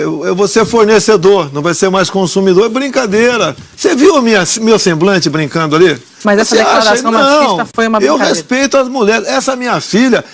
eu vou ser fornecedor, não vai ser mais consumidor. É brincadeira. Você viu o meu semblante brincando ali? Mas essa declaração machista foi uma brincadeira. Eu respeito as mulheres. Essa minha filha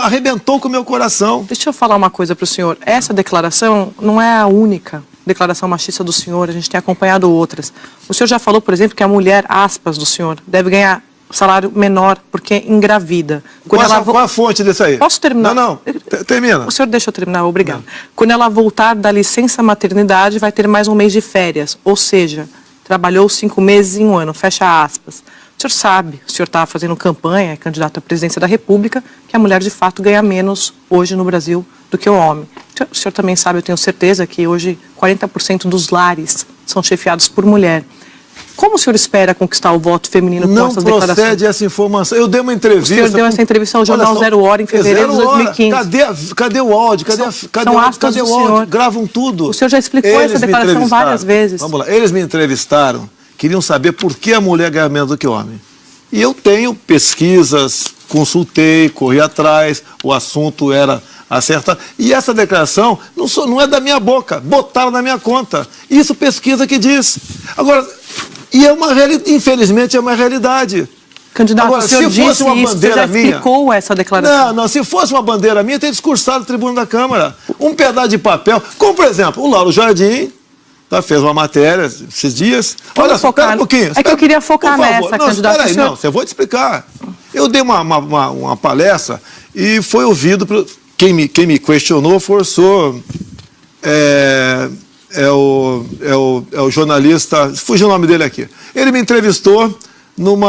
arrebentou com o meu coração. Deixa eu falar uma coisa para o senhor. Essa declaração não é a única declaração machista do senhor. A gente tem acompanhado outras. O senhor já falou, por exemplo, que a mulher, aspas, do senhor, deve ganhar salário menor porque engravida. Qual a fonte disso aí? Posso terminar? Não. Termina. O senhor deixa eu terminar, obrigado. Quando ela voltar da licença maternidade, vai ter mais um mês de férias. Ou seja, trabalhou 5 meses em um ano, fecha aspas. O senhor sabe, o senhor está fazendo campanha, é candidato à presidência da República, que a mulher de fato ganha menos hoje no Brasil do que o homem. O senhor também sabe, eu tenho certeza, que hoje 40% dos lares são chefiados por mulher. Como o senhor espera conquistar o voto feminino com essas declarações? Não procede essa informação. Eu dei uma entrevista... O senhor deu essa entrevista ao jornal Zero Hora em fevereiro de 2015. Cadê o áudio? Cadê o áudio? Gravam tudo. O senhor já explicou essa declaração várias vezes. Vamos lá. Eles me entrevistaram, queriam saber por que a mulher ganha menos do que o homem. E eu tenho pesquisas, consultei, corri atrás, o assunto era acertado. E essa declaração não é da minha boca, botaram na minha conta. Isso pesquisa que diz. Agora... E infelizmente é uma realidade. Candidato, agora, se fosse uma bandeira minha... explicou essa declaração? Não, se fosse uma bandeira minha, eu teria discursado no tribuna da Câmara. Um pedaço de papel, como por exemplo, o Lauro Jardim, fez uma matéria esses dias. Olha só, espera um pouquinho. É que eu queria focar nessa, candidato. Espera aí, não, eu vou te explicar. Eu dei uma palestra e foi ouvido, quem me questionou forçou... É o jornalista, fugiu o nome dele aqui. Ele me entrevistou,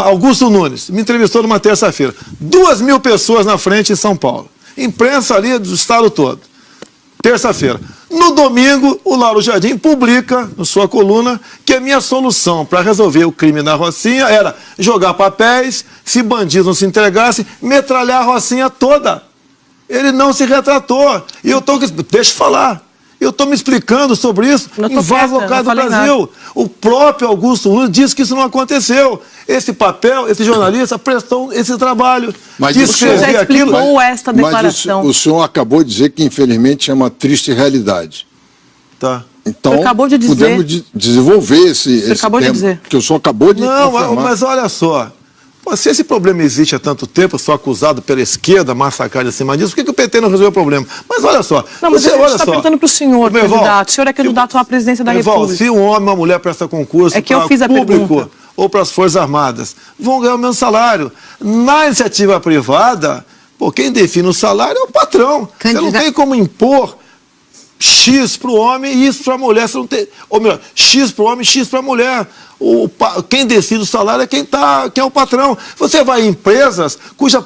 Augusto Nunes, me entrevistou numa terça-feira. 2.000 pessoas na frente em São Paulo. Imprensa ali do estado todo. terça-feira. No domingo, o Lauro Jardim publica, na sua coluna, que a minha solução para resolver o crime na Rocinha era jogar papéis, se bandidos não se entregassem, metralhar a Rocinha toda. Ele não se retratou. E eu estou... Deixa eu falar. Eu estou me explicando sobre isso em vários locais do Brasil. Nada. O próprio Augusto Nunes disse que isso não aconteceu. Esse papel, esse jornalista prestou esse trabalho. Mas o senhor já explicou esta declaração. Mas o senhor acabou de dizer que, infelizmente, é uma triste realidade. Tá. Então, acabou de dizer, podemos desenvolver esse acabou tema, de dizer. Que o senhor acabou de Não, mas olha só. Se esse problema existe há tanto tempo, eu sou acusado pela esquerda, massacrado acima disso, por que o PT não resolveu o problema? Mas olha só. Não, mas você está perguntando para o senhor, candidato. O senhor é candidato à presidência da República. Se um homem e uma mulher prestam concurso para o público ou para as Forças Armadas, vão ganhar o mesmo salário. Na iniciativa privada, quem define o salário é o patrão. Você não tem como impor X para o homem e isso para a mulher. Você não tem, ou melhor, X para o homem e X para a mulher. Quem decide o salário é quem é o patrão. Você vai em empresas cuja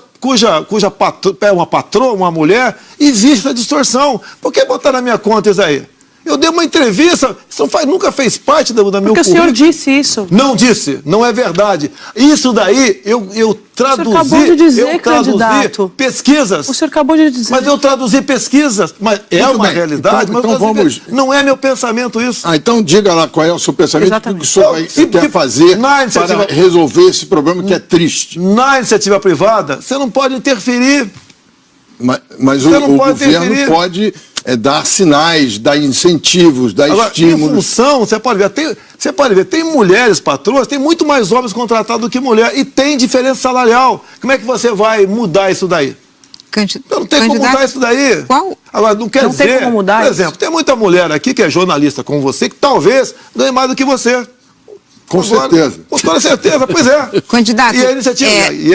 é uma patroa, uma mulher, existe a distorção. Por que botar na minha conta isso aí? Eu dei uma entrevista, isso nunca fez parte da meu currículo. Porque o senhor disse isso. Não disse, não é verdade. Isso daí eu traduzi. O senhor acabou de dizer, candidato. Pesquisas. O senhor acabou de dizer. Mas eu traduzi pesquisas. Mas é uma realidade. Então vamos. Não é meu pensamento isso. Então diga lá qual é o seu pensamento. Exatamente. O que o senhor quer fazer para resolver esse problema que é triste. Na iniciativa privada, você não pode interferir. Mas o governo pode dar sinais, dar incentivos, dar estímulos. Em função, você pode ver, tem mulheres patroas, tem muito mais homens contratados do que mulher e tem diferença salarial. Como é que você vai mudar isso daí? Não tem como mudar isso daí. Qual? Agora, não quer dizer, tem como mudar por exemplo, tem muita mulher aqui que é jornalista como você, que talvez ganhe mais do que você. Com certeza. Com toda certeza, pois é. Candidato, e a iniciativa,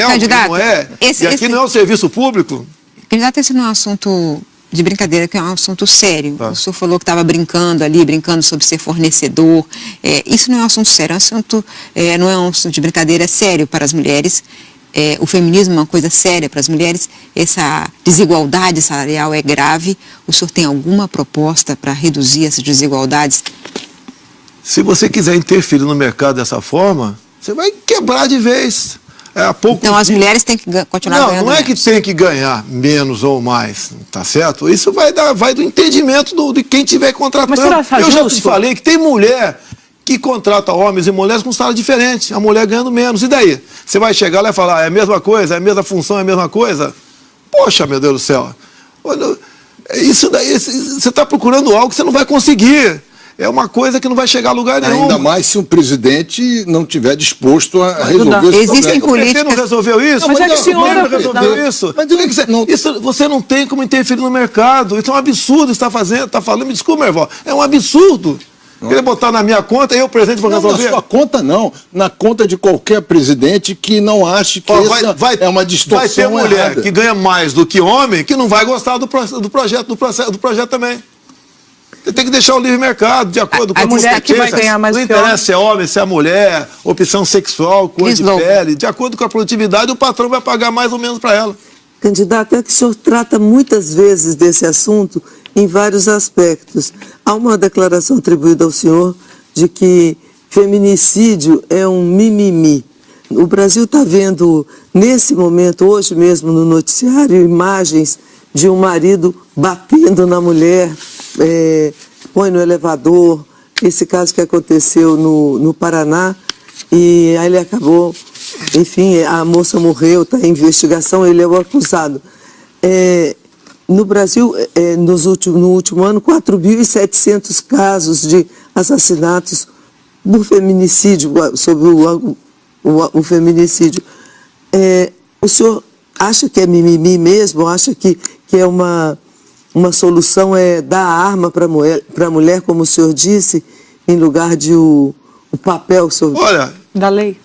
candidato, não é, e aqui não é um serviço público. Candidato, esse não é um assunto de brincadeira, que é um assunto sério. O senhor falou que estava brincando sobre ser fornecedor. Isso não é um assunto sério, não é um assunto de brincadeira, é sério para as mulheres. O feminismo é uma coisa séria para as mulheres. Essa desigualdade salarial é grave. O senhor tem alguma proposta para reduzir essas desigualdades? Se você quiser interferir no mercado dessa forma, você vai quebrar de vez. Então as mulheres têm que continuar ganhando Não é que tem que ganhar menos ou mais, tá certo? Isso vai do entendimento de quem estiver contratando. Mas eu já te falei que tem mulher que contrata homens e mulheres com salário diferente, a mulher ganhando menos. E daí? Você vai chegar lá e falar, é a mesma coisa, é a mesma função, é a mesma coisa? Poxa, meu Deus do céu. Isso daí, você está procurando algo que você não vai conseguir. É uma coisa que não vai chegar a lugar nenhum. Ainda mais se o presidente não estiver disposto a resolver esse Existem problema. políticas... O PT não resolveu isso? Mas é que o senhor não resolveu isso. Isso. Você não tem como interferir no mercado. Isso é um absurdo que você está fazendo, está falando. Me desculpa, meu irmão. É um absurdo. Querer botar na minha conta, eu, presidente, vou resolver. Na sua conta, não. Na conta de qualquer presidente que não ache que é uma distorção errada. Vai ter mulher errada. que ganha mais do que homem que não vai gostar do projeto também. Você tem que deixar o livre mercado, de acordo com a mulher que vai ganhar mais. Não interessa se é homem, se é mulher, opção sexual, cor de pele. De acordo com a produtividade, o patrão vai pagar mais ou menos para ela. Candidato, é que o senhor trata muitas vezes desse assunto em vários aspectos. Há uma declaração atribuída ao senhor de que feminicídio é um mimimi. O Brasil está vendo, nesse momento, hoje mesmo no noticiário, imagens de um marido batendo na mulher, põe no elevador, esse caso que aconteceu no Paraná, e aí ele acabou, enfim, a moça morreu, está em investigação, ele é o acusado. No Brasil, no último ano, 4.700 casos de assassinatos por feminicídio, sobre o feminicídio. O senhor acha que é mimimi mesmo? Acha que é uma solução dar a arma para a mulher, como o senhor disse, em lugar de o papel da lei?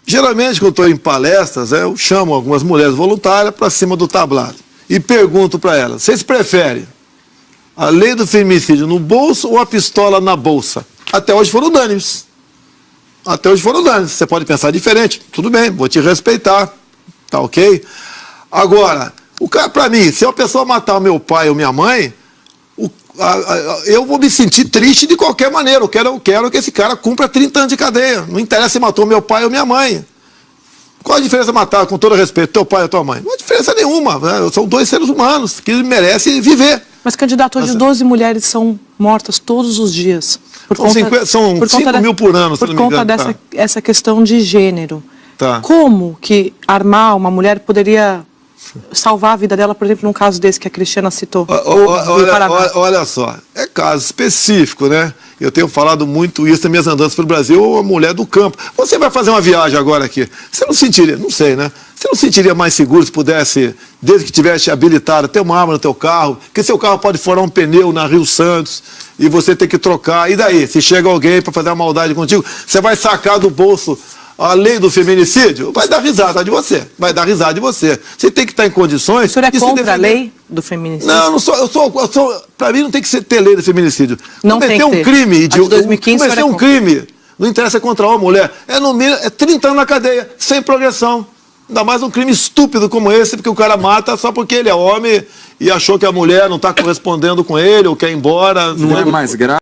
Geralmente, quando eu estou em palestras, eu chamo algumas mulheres voluntárias para cima do tablado e pergunto para elas, vocês preferem a lei do feminicídio no bolso ou a pistola na bolsa? Até hoje foram unânimes. Você pode pensar diferente. Tudo bem, vou te respeitar. Tá ok? Agora, para mim, se a pessoa matar o meu pai ou minha mãe, eu vou me sentir triste de qualquer maneira. Eu quero que esse cara cumpra 30 anos de cadeia. Não interessa se matou meu pai ou minha mãe. Qual a diferença matar, com todo respeito, teu pai ou tua mãe? Não há diferença nenhuma. Né? São dois seres humanos que merecem viver. Mas, candidato, hoje 12 mulheres são mortas todos os dias. São 5 mil por ano, se não me engano. Por conta dessa questão de gênero. Tá. Como que armar uma mulher poderia salvar a vida dela, por exemplo, num caso desse que a Cristiana citou? Olha só, é caso específico, né? Eu tenho falado muito isso nas minhas andanças pelo Brasil, a mulher do campo. Você vai fazer uma viagem agora aqui, você não sentiria, não sei, né? Você não sentiria mais seguro se pudesse, desde que tivesse habilitado, ter uma arma no teu carro, porque seu carro pode furar um pneu na Rio Santos e você tem que trocar, e daí? Se chega alguém para fazer uma maldade contigo, você vai sacar do bolso a lei do feminicídio, vai dar risada de você. Vai dar risada de você. Você tem que estar em condições... O senhor é contra a lei do feminicídio? Não, não sou. Para mim não tem que ter lei do feminicídio. Não tem que ter. Um crime de 2015 cometer um crime. Não interessa contra uma mulher. No mínimo, 30 anos na cadeia, sem progressão. Ainda mais um crime estúpido como esse, porque o cara mata só porque ele é homem e achou que a mulher não está correspondendo com ele ou quer ir embora. Não é mais grave.